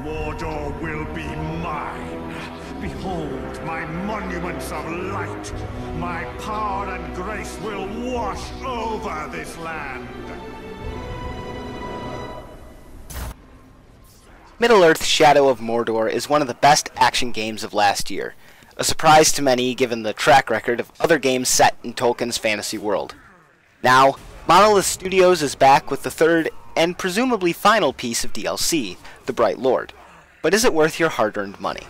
Mordor will be mine. Behold my monuments of light. My power and grace will wash over this land. Middle-earth Shadow of Mordor is one of the best action games of last year, a surprise to many given the track record of other games set in Tolkien's fantasy world. Now, Monolith Studios is back with the third and presumably final piece of DLC, The Bright Lord. But is it worth your hard-earned money?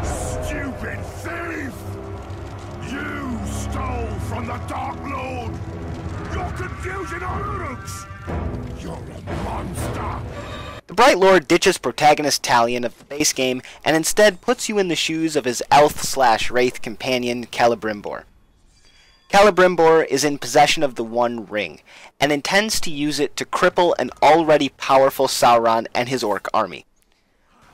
Stupid thief! You stole from the Dark Lord! Your confusion Orcs! You're a monster! The Bright Lord ditches protagonist Talion of the base game and instead puts you in the shoes of his elf-slash-wraith companion Celebrimbor. Celebrimbor is in possession of the One Ring, and intends to use it to cripple an already powerful Sauron and his orc army.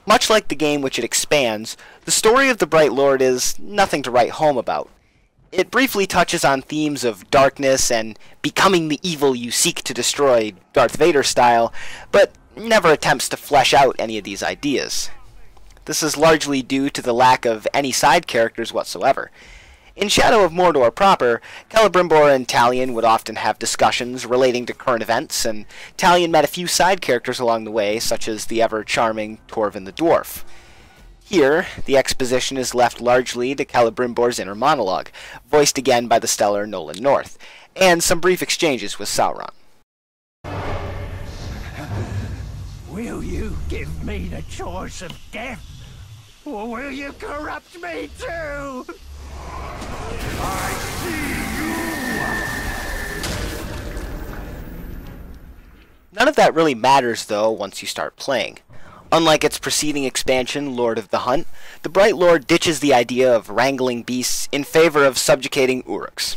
Much like the game which it expands, the story of the Bright Lord is nothing to write home about. It briefly touches on themes of darkness and becoming the evil you seek to destroy, Darth Vader style, but never attempts to flesh out any of these ideas. This is largely due to the lack of any side characters whatsoever. In Shadow of Mordor proper, Celebrimbor and Talion would often have discussions relating to current events, and Talion met a few side characters along the way, such as the ever-charming Torvin the Dwarf. Here, the exposition is left largely to Celebrimbor's inner monologue, voiced again by the stellar Nolan North, and some brief exchanges with Sauron. Will you give me the choice of death, or will you corrupt me too? I see you! None of that really matters, though, once you start playing. Unlike its preceding expansion, Lord of the Hunt, the Bright Lord ditches the idea of wrangling beasts in favor of subjugating Orcs.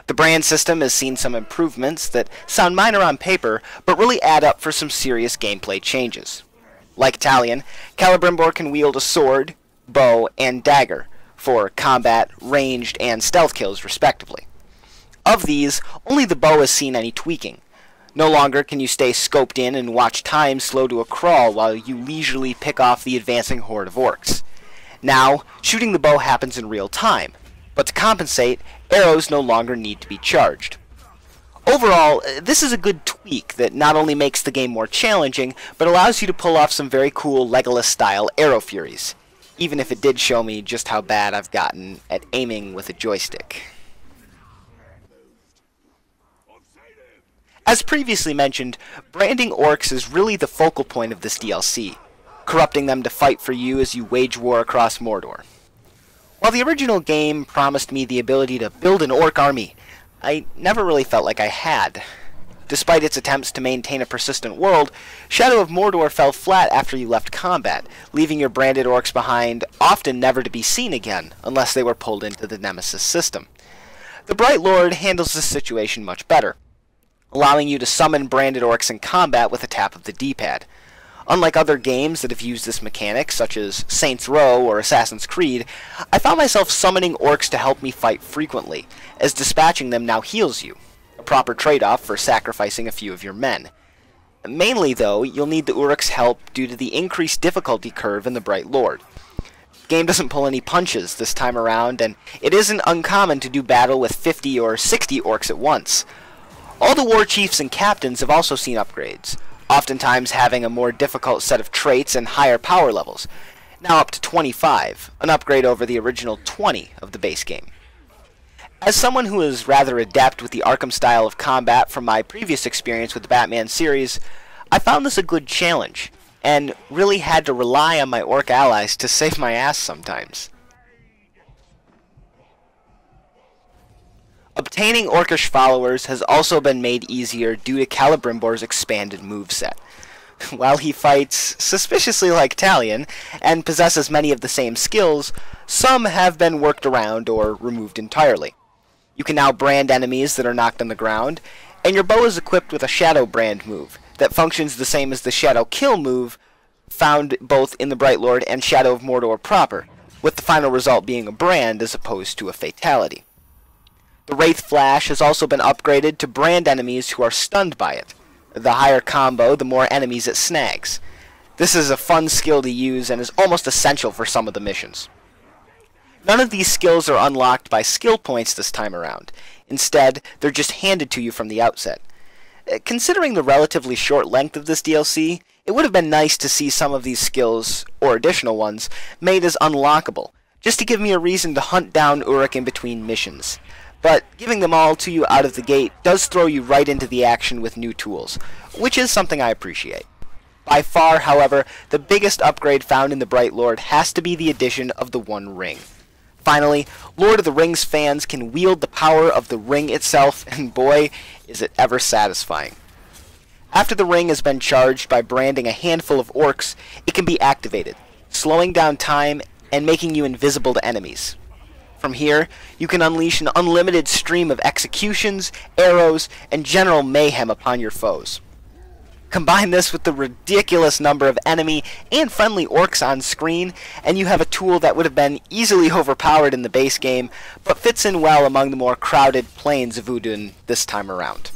The brand system has seen some improvements that sound minor on paper, but really add up for some serious gameplay changes. Like Talion, Celebrimbor can wield a sword, bow, and dagger for combat, ranged, and stealth kills respectively. Of these, only the bow has seen any tweaking. No longer can you stay scoped in and watch time slow to a crawl while you leisurely pick off the advancing horde of orcs. Now, shooting the bow happens in real time, but to compensate, arrows no longer need to be charged. Overall, this is a good tweak that not only makes the game more challenging, but allows you to pull off some very cool Legolas-style arrow furies, even if it did show me just how bad I've gotten at aiming with a joystick. As previously mentioned, branding orcs is really the focal point of this DLC, corrupting them to fight for you as you wage war across Mordor. While the original game promised me the ability to build an orc army, I never really felt like I had. Despite its attempts to maintain a persistent world, Shadow of Mordor fell flat after you left combat, leaving your branded orcs behind, often never to be seen again, unless they were pulled into the Nemesis System. The Bright Lord handles this situation much better, allowing you to summon branded orcs in combat with a tap of the D-pad. Unlike other games that have used this mechanic, such as Saints Row or Assassin's Creed, I found myself summoning orcs to help me fight frequently, as dispatching them now heals you, a proper trade-off for sacrificing a few of your men. Mainly, though, you'll need the Uruk's help due to the increased difficulty curve in the Bright Lord. The game doesn't pull any punches this time around, and it isn't uncommon to do battle with 50 or 60 orcs at once. All the war chiefs and captains have also seen upgrades, oftentimes having a more difficult set of traits and higher power levels, now up to 25, an upgrade over the original 20 of the base game. As someone who is rather adept with the Arkham style of combat from my previous experience with the Batman series, I found this a good challenge, and really had to rely on my orc allies to save my ass sometimes. Obtaining orcish followers has also been made easier due to Celebrimbor's expanded moveset. While he fights suspiciously like Talion, and possesses many of the same skills, some have been worked around or removed entirely. You can now brand enemies that are knocked on the ground, and your bow is equipped with a Shadow Brand move that functions the same as the Shadow Kill move found both in the Bright Lord and Shadow of Mordor proper, with the final result being a brand as opposed to a fatality. The Wraith Flash has also been upgraded to brand enemies who are stunned by it. The higher combo, the more enemies it snags. This is a fun skill to use and is almost essential for some of the missions. None of these skills are unlocked by skill points this time around. Instead, they're just handed to you from the outset. Considering the relatively short length of this DLC, it would have been nice to see some of these skills, or additional ones, made as unlockable, just to give me a reason to hunt down Uruk in between missions. But giving them all to you out of the gate does throw you right into the action with new tools, which is something I appreciate. By far, however, the biggest upgrade found in the Bright Lord has to be the addition of the One Ring. Finally, Lord of the Rings fans can wield the power of the ring itself, and boy, is it ever satisfying. After the ring has been charged by branding a handful of orcs, it can be activated, slowing down time and making you invisible to enemies. From here, you can unleash an unlimited stream of executions, arrows, and general mayhem upon your foes. Combine this with the ridiculous number of enemy and friendly orcs on screen, and you have a tool that would have been easily overpowered in the base game, but fits in well among the more crowded plains of Udun this time around.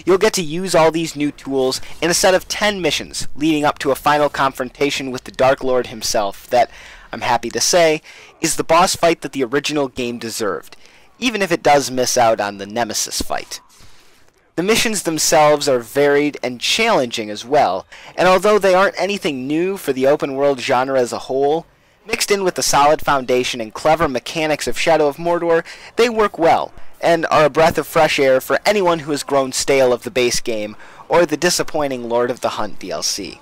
You'll get to use all these new tools in a set of 10 missions, leading up to a final confrontation with the Dark Lord himself that, I'm happy to say, is the boss fight that the original game deserved, even if it does miss out on the Nemesis fight. The missions themselves are varied and challenging as well, and although they aren't anything new for the open world genre as a whole, mixed in with the solid foundation and clever mechanics of Shadow of Mordor, they work well, and are a breath of fresh air for anyone who has grown stale of the base game, or the disappointing Lord of the Hunt DLC.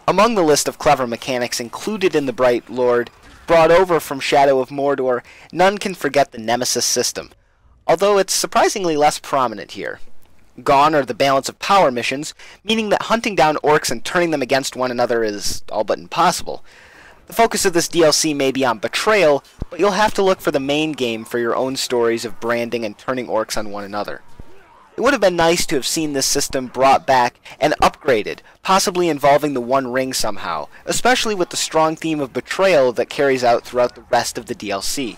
Among the list of clever mechanics included in the Bright Lord, brought over from Shadow of Mordor, none can forget the Nemesis System, although it's surprisingly less prominent here. Gone are the balance of power missions, meaning that hunting down orcs and turning them against one another is all but impossible. The focus of this DLC may be on betrayal, but you'll have to look for the main game for your own stories of branding and turning orcs on one another. It would have been nice to have seen this system brought back and upgraded, possibly involving the One Ring somehow, especially with the strong theme of betrayal that carries out throughout the rest of the DLC.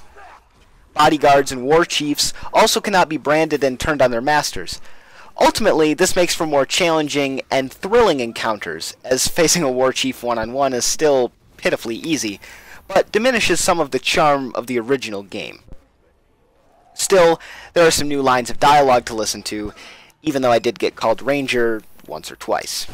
Bodyguards and war chiefs also cannot be branded and turned on their masters. Ultimately, this makes for more challenging and thrilling encounters, as facing a war chief one-on-one is still pitifully easy, but diminishes some of the charm of the original game. Still, there are some new lines of dialogue to listen to, even though I did get called Ranger once or twice.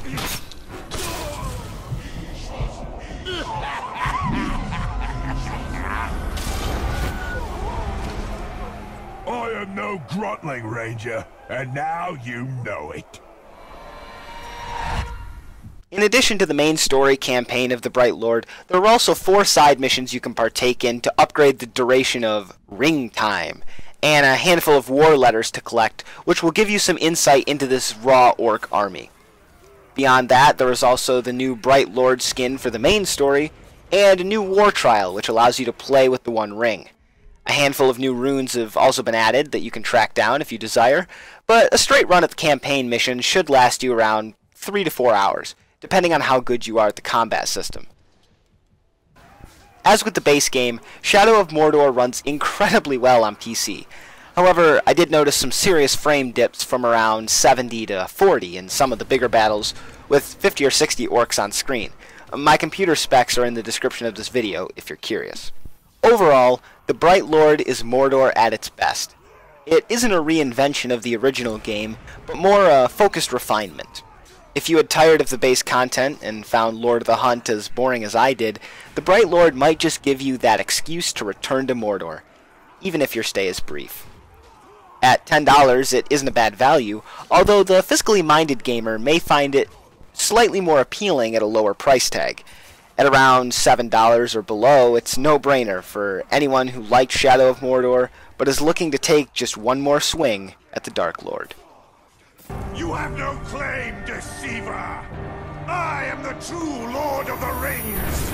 I am no gruntling, Ranger, and now you know it. In addition to the main story campaign of the Bright Lord, there are also 4 side missions you can partake in to upgrade the duration of ring time, and a handful of war letters to collect, which will give you some insight into this raw orc army. Beyond that, there is also the new Bright Lord skin for the main story, and a new war trial, which allows you to play with the One Ring. A handful of new runes have also been added that you can track down if you desire, but a straight run at the campaign mission should last you around 3 to 4 hours, depending on how good you are at the combat system. As with the base game, Shadow of Mordor runs incredibly well on PC. However, I did notice some serious frame dips from around 70 to 40 in some of the bigger battles, with 50 or 60 orcs on screen. My computer specs are in the description of this video if you're curious. Overall, the Bright Lord is Mordor at its best. It isn't a reinvention of the original game, but more a focused refinement. If you had tired of the base content and found Lord of the Hunt as boring as I did, the Bright Lord might just give you that excuse to return to Mordor, even if your stay is brief. At $10, it isn't a bad value, although the fiscally minded gamer may find it slightly more appealing at a lower price tag. At around $7 or below, it's no-brainer for anyone who liked Shadow of Mordor, but is looking to take just one more swing at the Dark Lord. You have no claim, deceiver! I am the true Lord of the Rings!